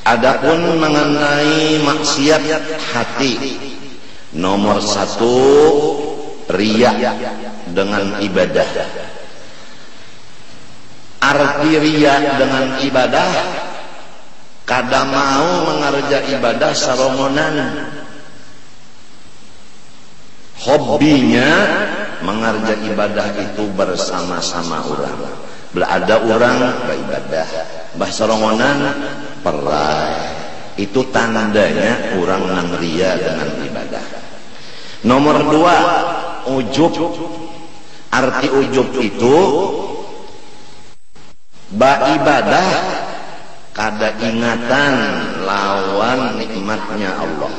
Adapun mengenai maksiat hati, nomor 1 riya dengan ibadah. Arti riya dengan ibadah, kada mau mengerja ibadah sarongonan. Hobinya mengerja ibadah itu bersama-sama orang. Ada orang beribadah, bah sarongonan perai. Itu tandanya orang nang riya dengan ibadah. Nomor 2, ujub. Arti ujub itu ibadah kada ingatan lawan nikmatnya Allah.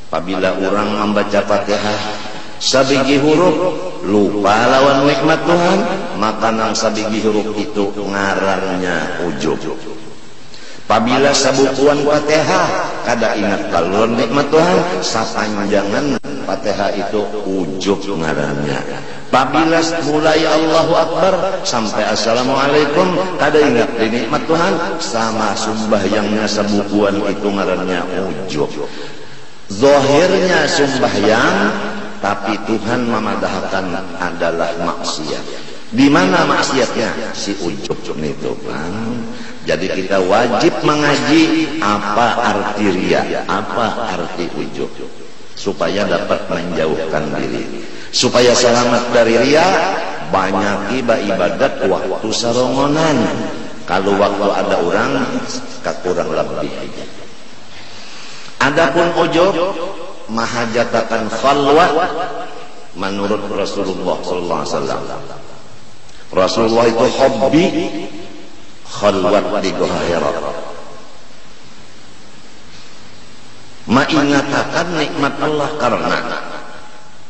Apabila orang membaca Fatihah sabigi huruf lupa lawan nikmat Tuhan, maka nang sabigi huruf itu ngarannya ujub. Apabila sabukuan Fatihah kada ingat lawan nikmat Tuhan, sapanjangan Fatihah itu ujub ngarannya. Apabila mulai Allahu Akbar sampai Assalamualaikum kada ingat di nikmat Tuhan, sama sembahyangnya sabukuan itu ngarannya ujub. Zahirnya sembahyang, tapi Tuhan memadahkan adalah maksiat. Di mana maksiatnya? Si ujub itu, Bang. Jadi kita wajib mengaji apa arti riya, apa arti ujub, supaya dapat menjauhkan diri, supaya selamat dari riya. Banyak ibadat waktu sarongonan. Kalau waktu ada orang, kurang lebih. Adapun ujub mahajatakan khalwat menurut Rasulullah sallallahu alaihi wasallam. Rasulullah itu hobi khalwat di Gua Hira, mengingatakan nikmat Allah, karena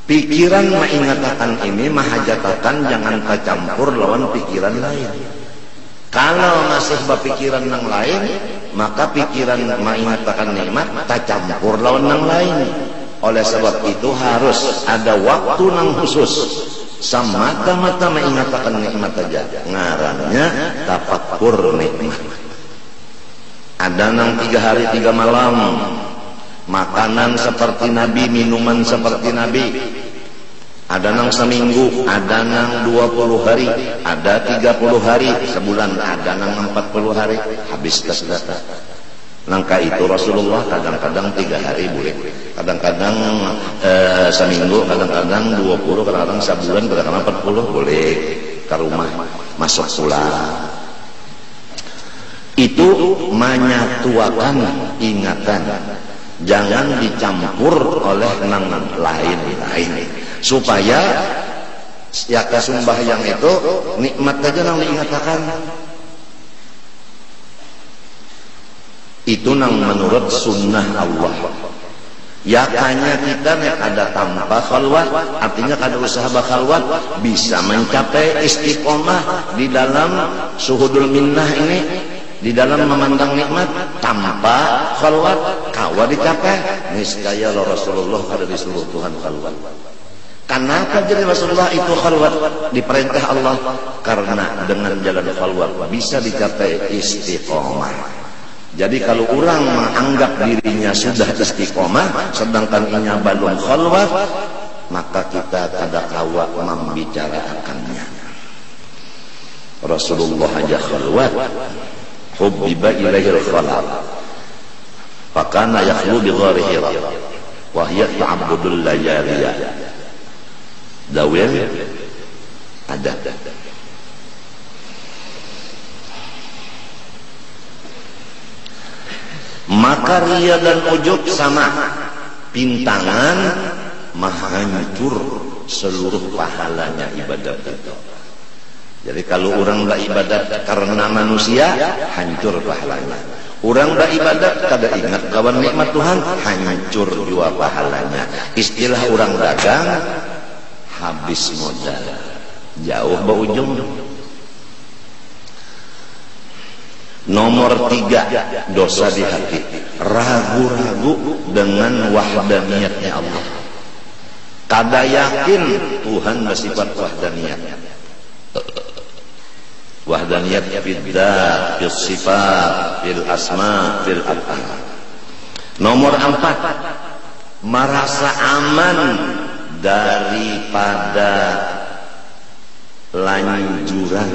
pikiran mengingatakan ini mahajatakan jangan tercampur lawan pikiran lain. Kalau masih berpikiran yang lain, maka pikiran mengatakan nikmat tak campur lawan yang lain. Oleh sebab itu harus ada waktu yang khusus, semata-mata mengatakan nikmat saja, ngarannya tafakkur nikmat. Ada yang 3 hari 3 malam makanan seperti Nabi, minuman seperti Nabi. Ada nang seminggu, ada nang 20 hari, ada 30 hari, sebulan, ada nang 40 hari, habis kesdata. Langkah itu Rasulullah kadang-kadang 3 hari boleh, kadang-kadang seminggu, kadang-kadang 20, kadang-kadang sebulan, kadang-kadang 40 boleh ke rumah masuk pulang. Itu menyatuakan ingatan, jangan dicampur oleh nang lain-lain, supaya ya kesumbahyang itu nikmat aja nang diingatakan. Itu nang menurut sunnah Allah. Ya hanya kita nek ada tanpa khalwat, artinya kada usaha bakhalwat, bisa mencapai istiqomah di dalam suhudul minnah ini, di dalam memandang nikmat tanpa khalwat, kawa dicapai. Niscaya Rasulullah ada disuruh Tuhan khalwat. Kenapa jadi Rasulullah itu khalwat diperintah Allah? Karena dengan jalan khalwat bisa dicapai istiqomah. Jadi kalau orang menganggap dirinya sudah istiqomah sedangkan inya belum khalwat, maka kita kada kawa membicarakannya. Rasulullah aja khalwat, hubbiba ilaihil khalwat, fakana yakhlu bi ghari Hira wa hiya ta'abbudul layaliyah. Dawil ada. Maka riya dan ujub sama, pintangan menghancur seluruh pahalanya ibadat itu. Jadi kalau orang beribadat karena manusia, hancur pahalanya. Orang beribadat kada ingat kawan nikmat Tuhan, hancur juga pahalanya. Istilah orang dagang, habis modal, jauh berujung. Nomor 3, dosa di hati, ragu-ragu dengan wahdaniyatnya Allah, kada yakin Tuhan bersifat wahdaniyat. wahdaniyat fid dzat, fil sifat, fil asma, fil af'al. Nomor 4, merasa aman daripada lanjuran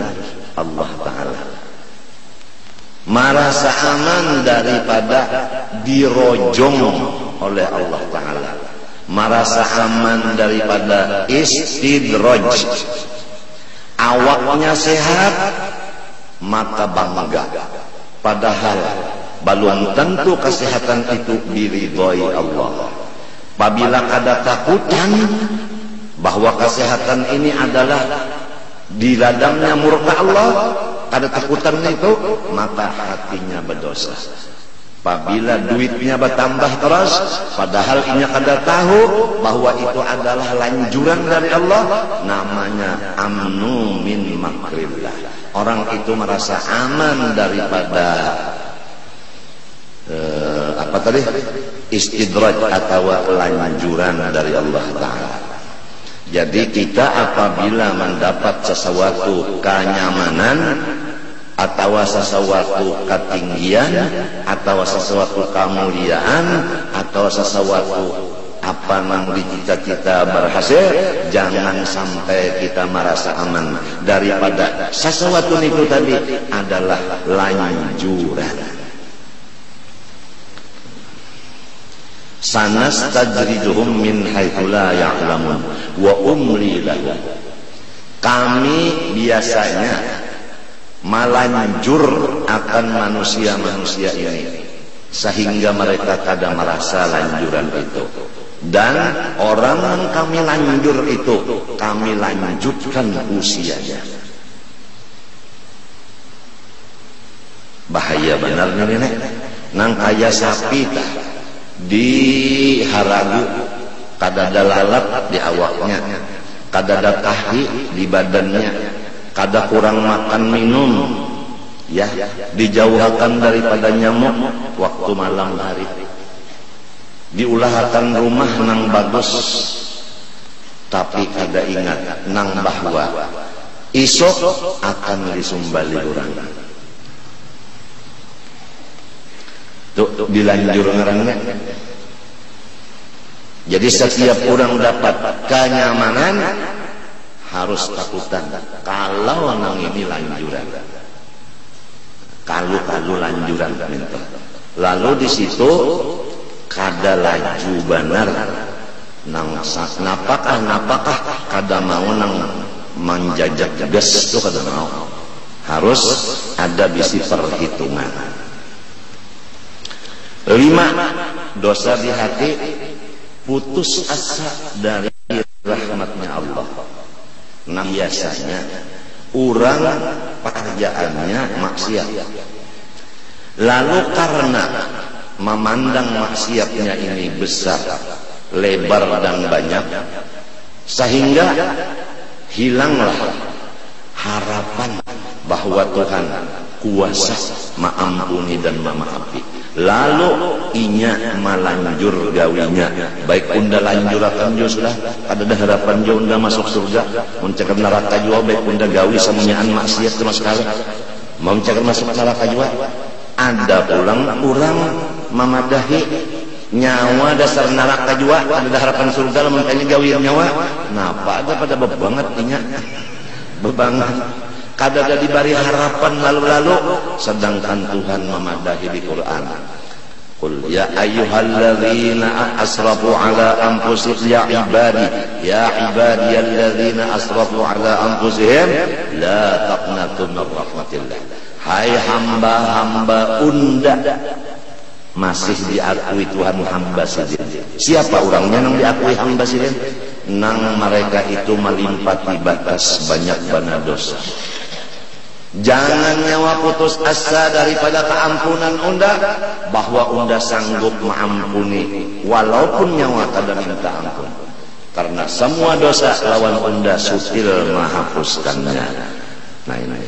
Allah Ta'ala, merasa aman daripada dirojong oleh Allah Ta'ala, merasa aman daripada istidraj. Awaknya sehat maka bangga, padahal belum tentu kesehatan itu diridhoi Allah. Apabila ada takutan bahwa kesehatan ini adalah di ladangnya murka Allah, ada takutan itu, maka hatinya berdosa. Apabila duitnya bertambah terus, padahal inya kada tahu bahwa itu adalah lanjuran dari Allah, namanya amnu min makrillah. Orang itu merasa aman daripada istidraj atau lanjuran dari Allah Ta'ala. Jadi kita apabila mendapat sesuatu kenyamanan atau sesuatu ketinggian atau sesuatu kemuliaan atau sesuatu apa yang cita-cita berhasil, jangan sampai kita merasa aman daripada sesuatu itu tadi adalah lanjuran. Sanastajrijuhum min haitsu la ya'lamun wa umli lahum. Kami biasanya melanjur akan manusia-manusia ini sehingga mereka kada merasa lanjuran itu. Dan orang yang kami lanjur itu kami lanjutkan usianya. Bahaya benar nih nenek. Nang kaya sapi tah di haragu, kada ada lalat di awaknya, kada ada tahi di badannya, kada kurang makan minum, ya, dijauhkan daripada nyamuk waktu malam hari, diulahkan rumah nang bagus, tapi kada ingat nang bahwa isok akan disumbali orang. Tuh dilanjur ngarangnya. Jadi setiap orang dapat kenyamanan harus takutan kalau nang ini lanjuran, kalau lanjuran minta. Lalu di situ kada laju benar nang napakah kada mau nang menjajak gas itu kada mau, harus ada bisi perhitungan. 5, dosa di hati, putus asa dari rahmatnya Allah. Nah biasanya orang pekerjaannya maksiat, lalu karena memandang maksiatnya ini besar, lebar dan banyak, sehingga hilanglah harapan bahwa Tuhan kuasa mengampuni dan memaafi. Lalu inya melanjur gawinya, baik unda lanjurakan jo sudah kada ada harapan jo unda masuk surga, mencegah neraka jua, baik unda gawi samunyaan maksiat sama sekali mau mencegah masuk neraka jua. Ada pulang orang memadahi nyawa dasar neraka jua, ada harapan surga lah makanya gawi nyawa. Napa ada pada bebanget inya bebanget, kada ada diberi harapan lalu-lalu, sedangkan Tuhan memadahi di Quran. Qul ya ayyuhalladzina asrafu ala anfusihim ya ibadiyalladzina asrafu ala anfusihim la taqnatu min rahmatillah. Hai hamba-hamba unda masih diakui Tuhan hamba sidin. Siapa orangnya yang diakui hamba sidin? Nang mereka itu melimpati batas banyak bana dosa. Jangan nyawa putus asa daripada keampunan unda, bahwa unda sanggup mengampuni walaupun nyawa kada minta ampun, karena semua dosa lawan unda sutil menghapuskannya. Nah ini,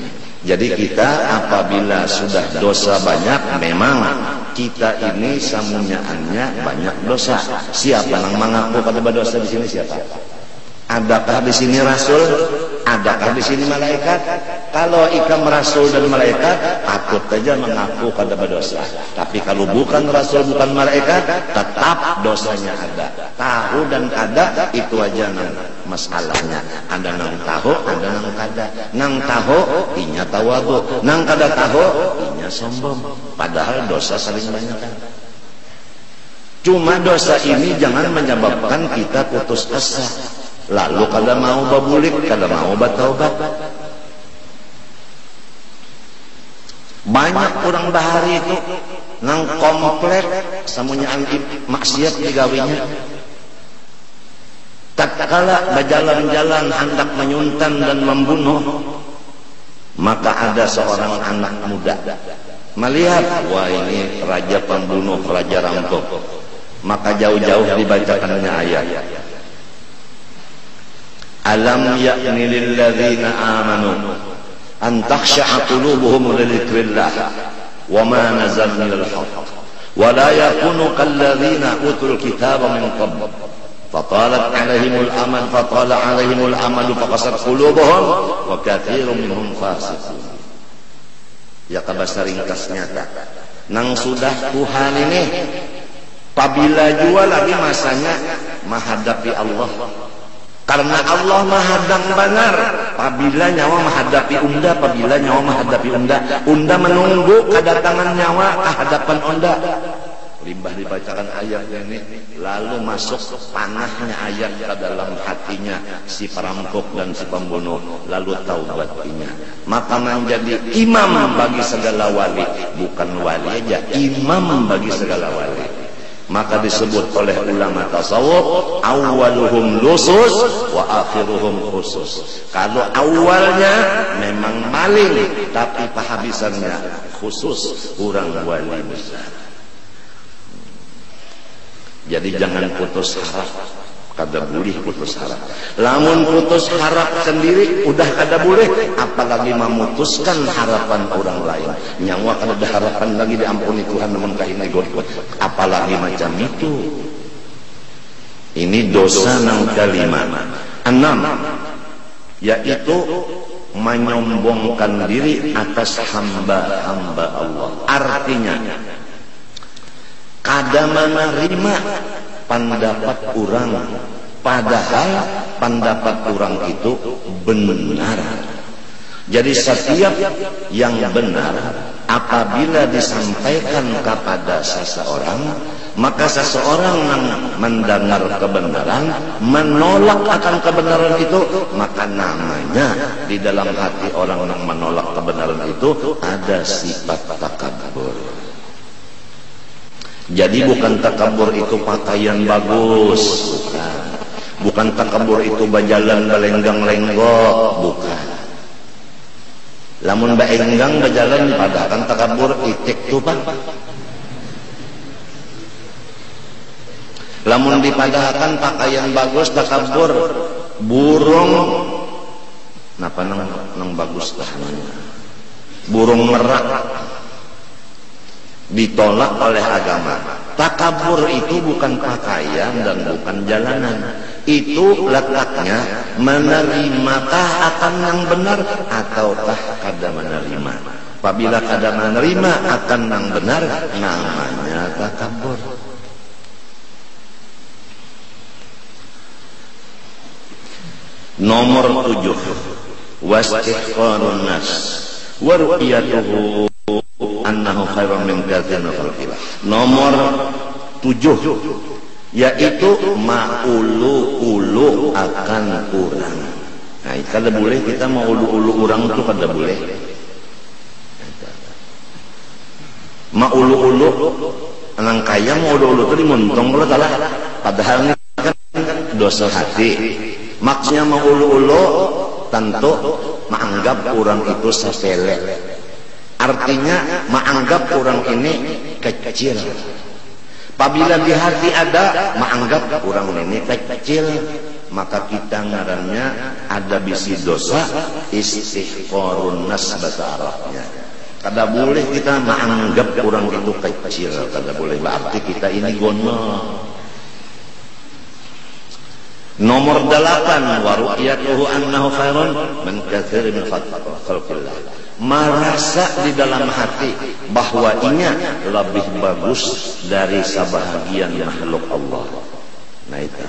jadi kita apabila sudah dosa banyak, memang kita ini samunyaannya banyak dosa. Siapa yang mengaku pada berdosa di sini? Siapa? Adakah di sini Rasul? Adakah di sini malaikat? Kalau ikam rasul dan malaikat, takut saja mengaku kada berdosa. Tapi kalau bukan rasul, bukan malaikat, tetap dosanya ada. Tahu dan kada itu aja nang masalahnya. Ada nang tahu, ada nang kada. Nang tahu, inya tawadu. Nang kada tahu, inya sombong. Padahal dosa saling banyakkan. Cuma dosa ini jangan menyebabkan kita putus asa. Lalu kada mau babulik, kada mau bertaubat. Banyak orang bahari itu nang komplek samunyaan maksiat digawinya. Tatkala berjalan-jalan hendak menyuntan dan membunuh, maka ada seorang anak muda melihat, wah ini raja pembunuh, raja rampok. Maka jauh-jauh dibacakannya ayat, alam ya'ni lil ladzina amanu an takhsha'a qulubuhum li dzikrillah wa ma nazala minal haqq wa la yakunu kal ladzina utul kitaba min qabl fatalat 'alaihimul amad faqasat qulubuhum wa katsirun minhum fasiqun. Ya kabasa ringkasnya nang sudah Tuhan ini apabila jua lagi masanya menghadapi Allah. Karena Allah mahadang benar. Apabila nyawa menghadapi unda, apabila nyawa menghadapi unda, unda menunggu kedatangan nyawa ke hadapan unda. Limbah dibacakan ayat ini, lalu masuk panahnya ayat ke dalam hatinya si perampok dan si pembunuh, lalu taubatnya. Maka menjadi imam bagi segala wali, bukan wali aja, imam bagi segala wali. Maka disebut oleh ulama tasawuf, awaluhum lusus wa akhiruhum khusus. Kalau awalnya memang maling, tapi penghabisannya khusus, orang wali besar. Jadi jangan putus harap, kada boleh putus harap. Lamun putus harap sendiri udah kada boleh, apalagi memutuskan harapan orang lain. Nyawa kada ada harapan lagi diampuni Tuhan namun kahina godot. Apalagi macam itu. Ini dosa nang kelima. 6, yaitu menyombongkan diri atas hamba-hamba Allah. Artinya kada menerima pendapat orang, padahal pendapat orang itu benar. Jadi setiap yang benar apabila disampaikan kepada seseorang, maka seseorang yang mendengar kebenaran menolak akan kebenaran itu, maka namanya di dalam hati orang yang menolak kebenaran itu ada sifat takabur. Jadi bukan takabur itu pakaian bagus, bukan. Bukan takabur itu berjalan belenggang-lenggok, bukan. Lamun baenggang berjalan padahal takabur itik tu Pak. Lamun dipadahkan pakaian bagus takabur, burung napa nang bagus tah burung merak ditolak oleh agama. Takabur itu bukan pakaian dan bukan jalanan. Itu letaknya menerimakah akan yang benar ataukah kada menerima. Apabila kada menerima akan yang benar, namanya takabur. Nomor 7, wastihqarun nas wa ru'yatuhu annahu khairun min katsiril khalqillah. Nomor 7, yaitu maulu-ulu akan orang. Nah, kada boleh kita maulu-ulu orang itu kada boleh. Maulu-ulu anang kaya maulu-ulu itu dimontong kalau salah. Padahal ini kan dosa hati. Maksudnya maulu-ulu tentu menganggap orang itu sepele. Artinya menganggap orang ini kecil. Apabila di hati ada menganggap orang ini kecil, maka kita ngarannya ada bisi dosa istihqarun nas bahasa Arabnya. Kada boleh kita menganggap orang itu kecil, kada boleh. Berarti kita ini gono. Nomor 8, wa ru'yatuhu annahu khairun min katsirin min khalqillah. Merasa di dalam hati bahwa inya lebih bagus dari sebahagian makhluk Allah. Nah itu.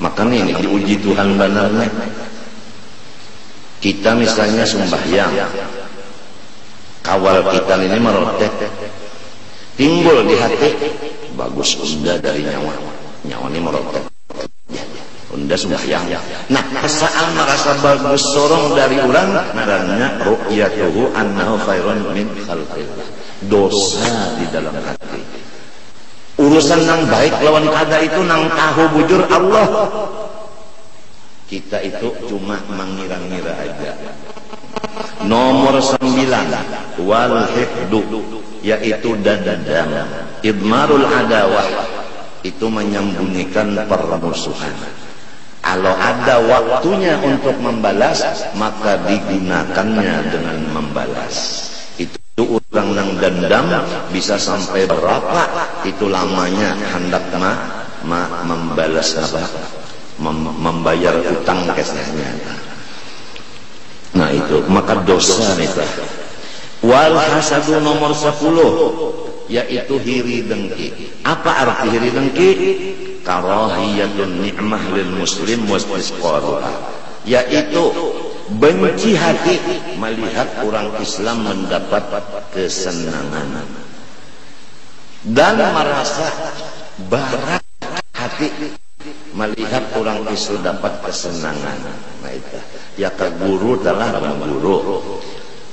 Makanya ini diuji Tuhan benarnya. Kita misalnya sembahyang, kawal kita ini merotek, timbul di hati bagus unda dari nyawa ini merotek, unda sembahyang. Nah perasaan merasa bagus sorong dari orang karena ru'yatuhu annahu khairun min khalqillah. Dosa di dalam hati. Urusan nang baik lawan kada itu nang tahu bujur Allah. Kita itu cuma mengira-ngira aja. Nomor 9, wal hifdu, yaitu dendam. Idmarul adawah, itu menyembunyikan permusuhan. Kalau ada waktunya untuk membalas, maka digunakannya dengan membalas. Itu orang yang dendam bisa sampai berapa itu lamanya hendak membalas apa? Membayar utang kesnya. Nah itu maka dosa itu. Wal hasadu nomor 10, yaitu hiri dengki. Apa arti hiri dengki? Karahiyatun ni'mah lil muslim wastisqaruha, yaitu benci hati melihat orang Islam mendapat kesenangan dan merasa barat hati melihat orang Islam dapat kesenangan. Nah itu ya ke guru telah mengguru.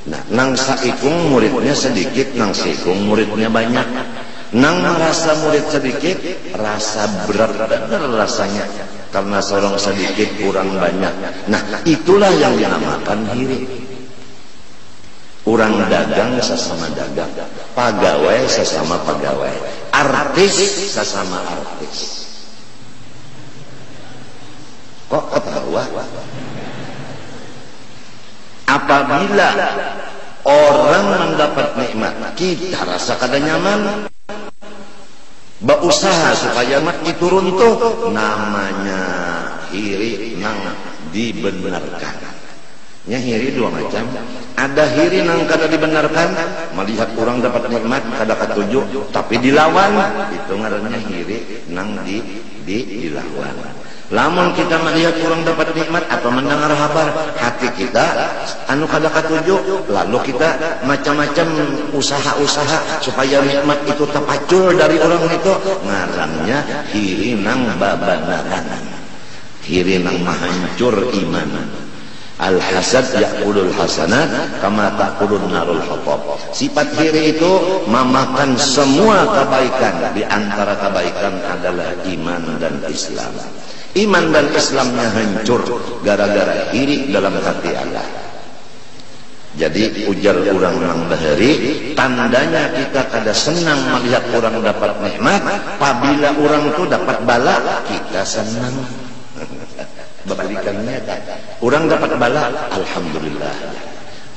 Nah nang saikung muridnya sedikit, nang saikung muridnya banyak. Nang merasa murid sedikit, rasa berat benar rasanya karena seorang sedikit kurang banyak. Nah itulah yang dinamakan hiri. Orang dagang sesama dagang, pegawai sesama pegawai, artis sesama artis. Kok ketawa? Apabila orang mendapat nikmat, kita rasa kada nyaman, berusaha supaya nikmat itu runtuh, namanya hiri nang dibenarkan. Nya hiri dua macam. Ada hiri nang kada dibenarkan, melihat orang dapat nikmat kada katuju, tapi dilawan, itu ngarannya hiri nang dilawan. Lamun kita melihat orang dapat nikmat atau mendengar kabar, hati kita anu kada katuju, lalu kita macam-macam usaha-usaha supaya nikmat itu terpacul dari orang itu, ngarannya hiri nang babanaran, hiri nang mahancur iman. Al-hasad ya'kulul hasanat kama ta'kulun narul hatab. Sifat hiri itu memakan semua kebaikan. Di antara kebaikan adalah iman dan Islam. Iman dan Islamnya hancur gara-gara hiri dalam hati Allah. Jadi ujar orang yang bahari, tandanya kita kada senang melihat orang dapat nikmat. Apabila orang itu dapat bala, kita senang. Berbalikannya kan, orang dapat bala, alhamdulillah.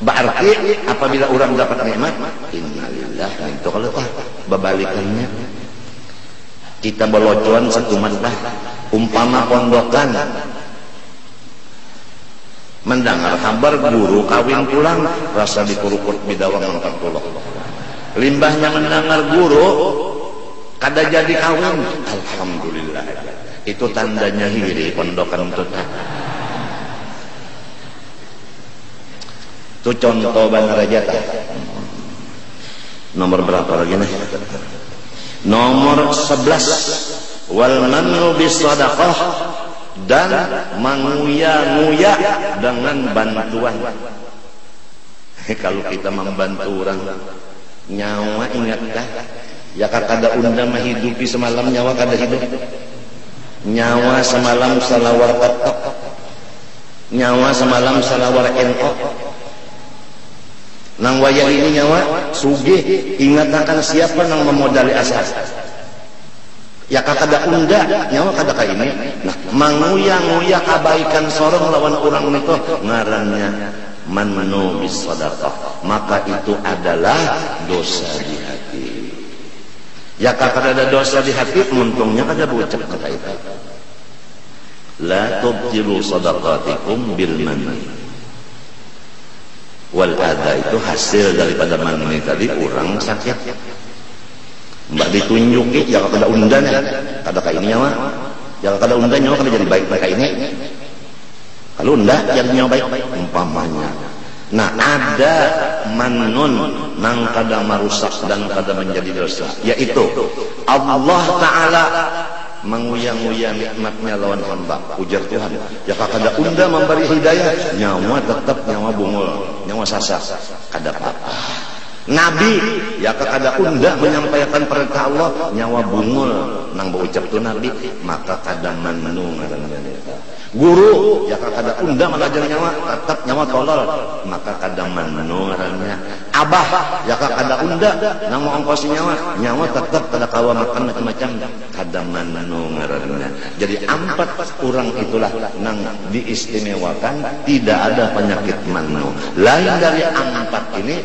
Berarti apabila orang dapat nikmat, innalillah. Itu kalau berbalikannya, kita belocuan satu mandah. Umpama pondokan mendengar kabar guru kawin pulang, rasa dikurukut bidawang 40. Limbahnya mendengar guru kada jadi kawin, alhamdulillah. Itu tandanya hiri pondokan itu. Itu contoh Bandar Jata. Nomor berapa lagi nih? Nomor 11. Wal mannu bis sadaqah, dan menguya-nguya dengan bantuan. Kalau kita membantu orang nyawa, ingatkah ya kada unda menghidupi semalam nyawa kada hidup. Nyawa semalam salawar kotok, nyawa semalam salawar NO. Nang wayah ini nyawa sugih, ingat akan siapa nang memodali asas. Ya kada unda nyawa kada ka ini. Nah, manguya-nguya kebaikan sorong lawan orang itu ngarannya mannu bis sadaqah. Maka itu adalah dosa di hati. Ya kada ada dosa di hati, untungnya kada bucak kata itu. La tubtilu sadaqatikum bil manni wal adha, itu hasil daripada manni tadi orang sakit. Mbak ditunjuki, ya kada undan ya, kada ka ini nyawa. Ya kada undan nyawa kada jadi baik mereka ini. Kalau undan jadi nyawa baik umpamanya. Nah, ada manun nang kada marusak dan kada menjadi dosa, yaitu Allah Ta'ala menguyang-uyang nikmatnya lawan hamba. Ujar Tuhan, ya kada unda memberi hidayah, nyawa tetap nyawa bungul, nyawa sasak, kada apa-apa. Nabi, ya kada unda menyampaikan perintah Allah, nyawa bungul nang berucap tu Nabi, maka kada manu ngarannya. Guru, ya kada unda mengajar nyawa, tetap nyawa tolol, maka kada manu ngarannya. Abah, ya kada unda nang mau ongkosi nyawa, nyawa tetap kada kawa makan macam-macam, kada manu ngarannya. Jadi 4 orang itulah nang diistimewakan, tidak ada penyakit manu. Lain dari 4 ini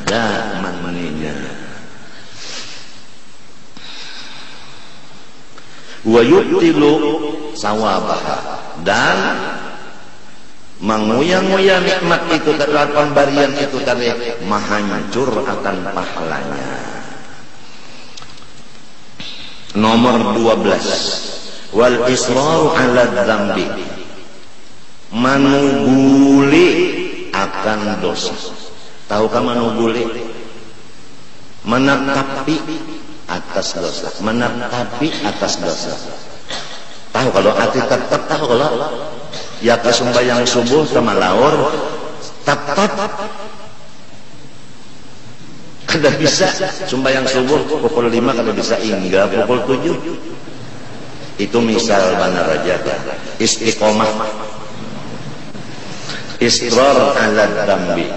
ada maninya. Wa yutilu sawabah, dan menguyang-uyang nikmat itu dari pemberian itu tadi menghancur akan pahalanya. Nomor 12, wal israru ala dzambi, manuguli akan dosa. Tahukah manuguli? Menetapi atas dosa, menetapi atas dosa. Tahu kalau hati tetap, tahu kalau ya ke sembahyang subuh sama laur tetap kada bisa sembahyang subuh pukul 5, kada bisa hingga pukul 7. Itu misal benar aja. Istiqomah, israr ala dzambi,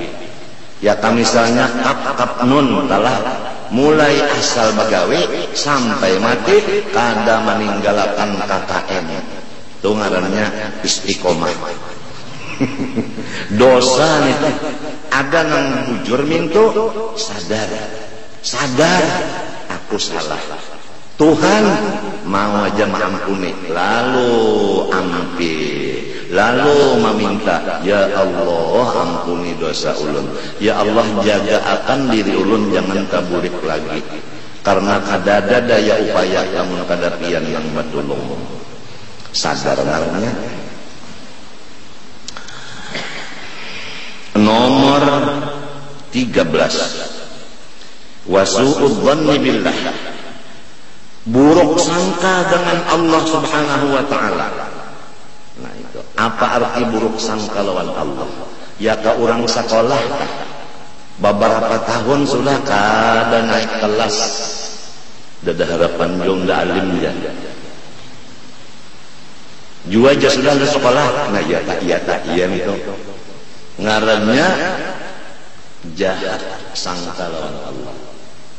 ya misalnya kap nun talah mulai asal bagawe sampai mati kada meninggalkan KKN, itu ngarannya istiqomah. Dosa itu ada nang bujur mintu sadar aku salah, Tuhan mau aja mengampuni, lalu ampi, lalu meminta, ya Allah ampuni dosa ulun, ya Allah jaga akan diri ulun jangan kaburik lagi, karena kada ada daya upaya kamu kada pian yang batulung. Sadar namanya. Nomor 13, wasu'ud dhanni billah, buruk sangka dengan Allah Subhanahu wa ta'ala. Nah itu apa arti buruk sangka lawan Allah? Ya ke orang sekolah beberapa tahun sudah kada naik kelas, dadah harapan jong da alim ya jua aja sudah ada sekolah. Nah ya tak iya itu ngarannya jahat sangka lawan Allah,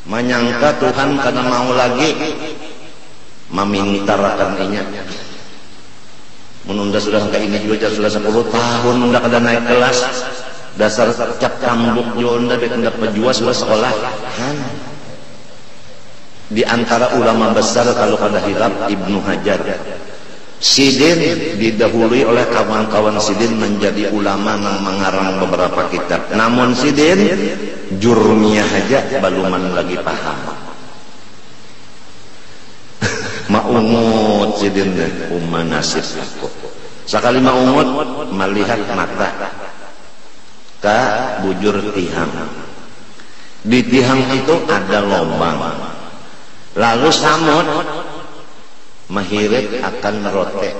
menyangka Tuhan karena mau lagi memintarakan inya. Menunda sudah kayak ini juga sudah 10 tahun udah kada naik kelas, dasar cap kambuk jonda bek ndak pejuas sudah sekolah kan. Di antara ulama besar kalau kada hilap Ibnu Hajar, Sidin didahului oleh kawan-kawan Sidin menjadi ulama yang mengarang beberapa kitab. Namun Sidin jurmiyah aja baluman lagi paham. Maungut Sidin nasib aku. Sekali maungut melihat mata ke bujur tihang. Di tihang itu ada lubang. Lalu samut mahirit akan rote,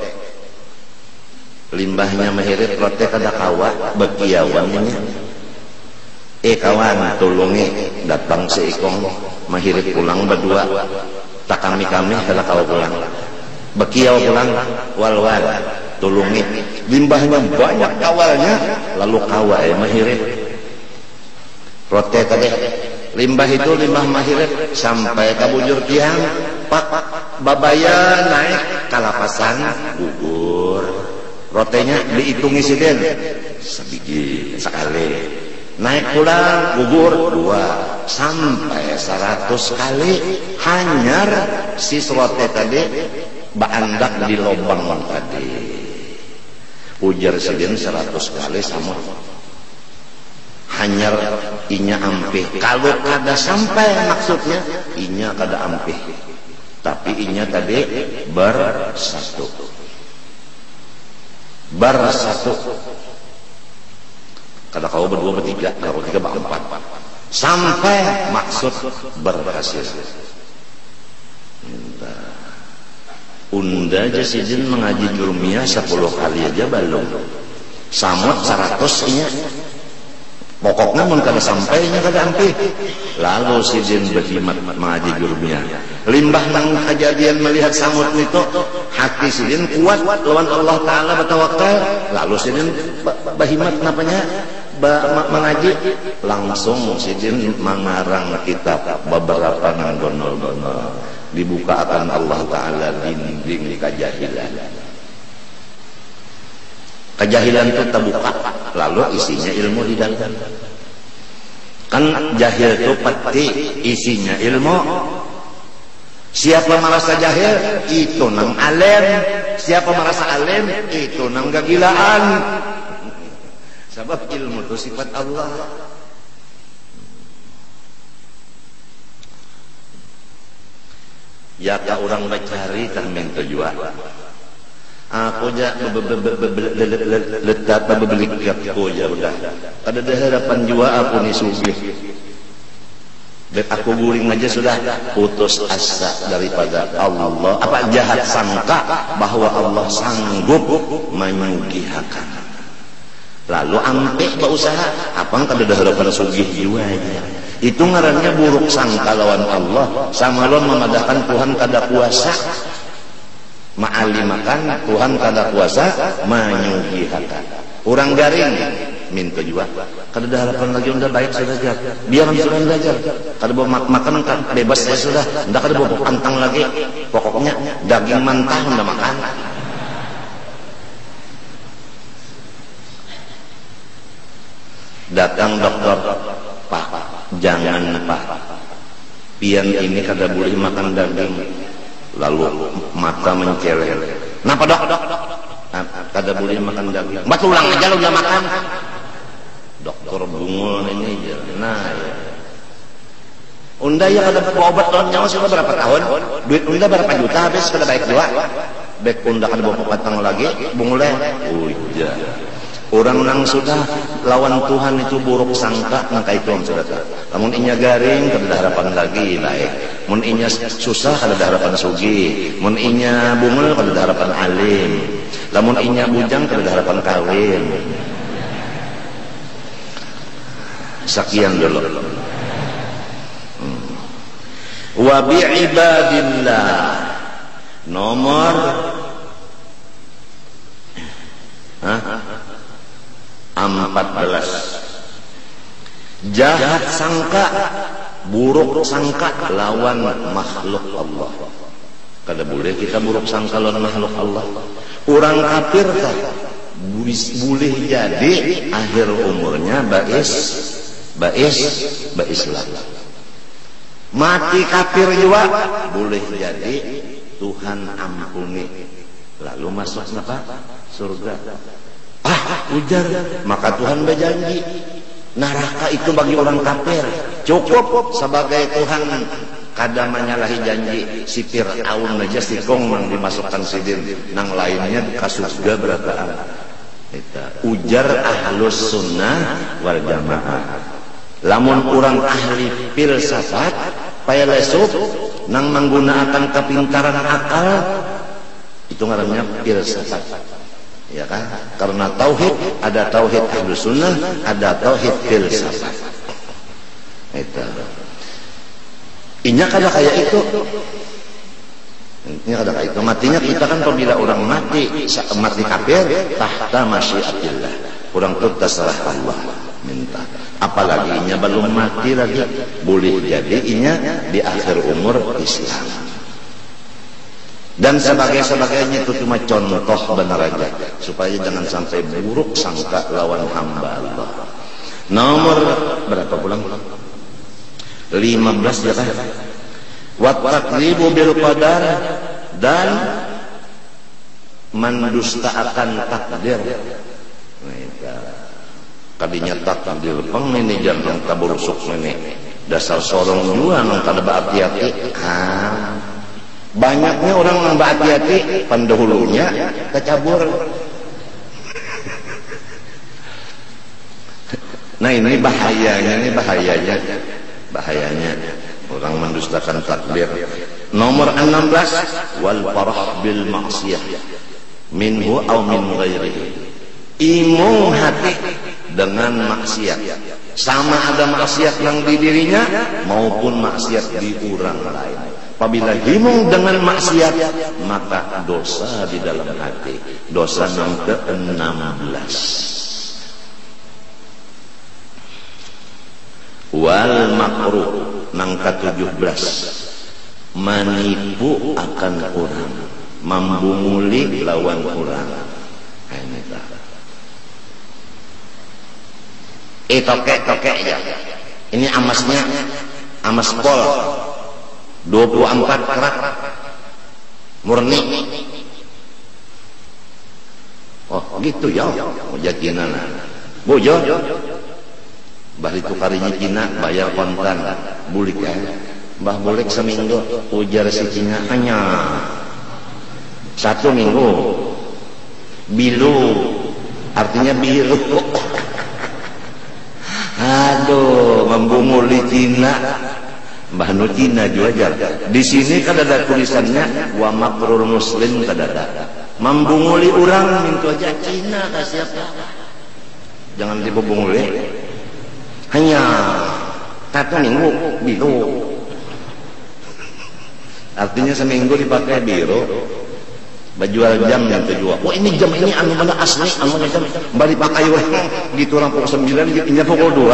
limbahnya mahirit rote kada kawa bekiawannya. Kawan tulungi datang seikong mahirit pulang berdua, tak kami kada kawa pulang, bekiaw pulang wal tulungi, limbahnya banyak kawalnya, lalu kawa mahirit rote kada. Limbah itu limbah mahirit sampai ke bujur tiang, pak babaya naik kalapasan gugur, rotenya dihitungi Sidin sebiji sekali, naik pulang gugur 2 sampai 100 kali hanyar si serote tadi baandak di lubang tadi. Ujar sidin 100 kali sama hanyar inya ampih. Kalau kada sampai maksudnya inya kada ampih, tapi inya tadi bersatu. Kada kau berdua bertiga, kau tiga berempat sampai maksud berhasil. Unda aja sidin mengaji jurumiyah 10 kali aja belum samut 100 inya. Pokoknya mun kada sampainya kada ampih. Lalu sidin berhimat mengaji jurumiyah. Limbah nang kejadian melihat samut itu, hati sidin kuat lawan Allah Ta'ala bertawakal. Lalu sidin berhimat napanya mengaji. Langsung sidin mengarang kitab beberapa nang gonol-gonol. Dibuka akan Allah Ta'ala dinding kejahilan. Kejahilan itu terbuka, lalu isinya ilmu di dalam. Kan jahil itu pasti isinya ilmu. Siapa merasa jahil, itu nang alim. Siapa merasa alim, itu nang kegilaan. Sebab ilmu itu sifat Allah. Ya ka orang bacari kan minta jua. Aku ja letak beli aku ya udah. Kada ada harapan jua aku ni sugih. Dan aku guling aja sudah putus asa daripada Allah. Apa jahat sangka bahwa Allah sanggup menyugihakan. Lalu ampek berusaha, apa kada ada harapan sugih jua aja. Itu ngarannya buruk sangka lawan Allah. Sama lawan memadahkan Tuhan kada kuasa. Ma'alimakan Tuhan kada kuasa menyugihakan. Orang garing minta juga kada ada harapan lagi, udah baik sudah aja. Biar sudah belajar. Kada bawa makan kan bebas ya sudah. Ndak kada bawa pantang lagi. Pokoknya daging mentah udah makan. Datang dokter, Pak, jangan Pak. Pian ini kada boleh makan daging. Lalu mata mencelel. Kenapa dok? Kada boleh makan daging. Mbak ulang aja lu udah makan. Dokter bungul ini. Nah ya. Unda ya kada bawa obat lawan nyawa sudah berapa tahun? Duit unda berapa juta habis kada baik juga. Baik unda kada bawa patang lagi bungulnya. Ujar. Orang nang sudah lawan Tuhan itu buruk sangka nang itu sudah. Namun inya garing kada ada harapan lagi baik. Mun inya susah kada ada harapan sugi. Mun inya bungul kada ada harapan alim. Lamun inya bujang kada ada harapan kawin. Sekian dulu. Wa bi ibadillah nomor 14. Jahat sangka, buruk sangka lawan makhluk Allah. Kada boleh kita buruk sangka lawan makhluk Allah. Orang kafir tak boleh jadi akhir umurnya Islam. Mati kafir juga boleh jadi Tuhan ampuni. Lalu masuk apa? Surga. Ujar, maka Tuhan berjanji neraka itu bagi orang kafir cukup sebagai Tuhan kada menyalahi janji. Si Fir'aun aja si gong yang dimasukkan sidin nang lainnya ke surga berataan. Ujar ahlus sunnah wal jamaah. Lamun orang ahli filsafat paya lesup nang menggunakan kepintaran akal itu ngarannya filsafat. Ya kan? Karena tauhid ada tauhid ahlus sunnah, ada tauhid filsafat. Itu. Inya kada kayak itu. Inya kada kayak itu. Matinya kita kan apabila orang mati kafir tahta masyiatillah. Orang itu terserah Allah minta. Apalagi inya belum mati lagi, boleh jadi inya di akhir umur Islam. Dan sebagainya itu cuma contoh benar aja supaya jangan sampai buruk sangka lawan hamba Allah. Nomor berapa pulang? 15 ya kan? Wa takdzibu bil qadar, dan mendustaakan takdir. Kadinya takdir peng ini jangan taburusuk ini dasar sorong juga nang kada hati-hati. Banyaknya orang nang hati-hati pendahulunya kecabur. Nah ini bahayanya orang mendustakan takdir. Nomor 16, wal farah bil maksiyah minhu aw min ghairihi, imung hati dengan maksiat, sama ada maksiat yang di dirinya maupun maksiat di orang lain. Apabila himung dengan maksiat, maka dosa di dalam hati. Dosa yang ke-16. Wal makruh nang ke-17, menipu akan orang, membunguli lawan orang. Ini tokek ya. Ini amasnya, amas pol 24 karat murni. Oh gitu ya, jakinan bojo bari tukarinya Cina, bayar kontan bulik ya. Mbah bulik seminggu, ujar si Cina hanya 1 minggu. Bilu artinya biru. Aduh, membunguli Cina. Mbah nu Cina juga aja. Di sini kan ada tulisannya wa makrul muslim kada ada. Membunguli orang mintu aja Cina kasih apa? Jangan dibunguli. Hanya 1 minggu biru. Artinya seminggu dipakai biru. Bajual jam yang terjual. Oh ini jam ini anu mana asli, anu mana jam bari pakai weh gitu orang pukul 9 gitu nya pukul 2.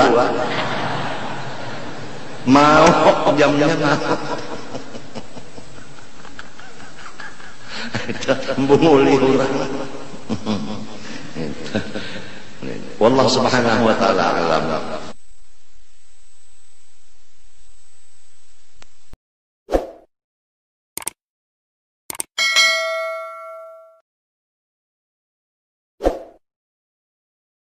Mau jamnya mau. Membunguli orang. Wallahu subhanahu wa ta'ala alam.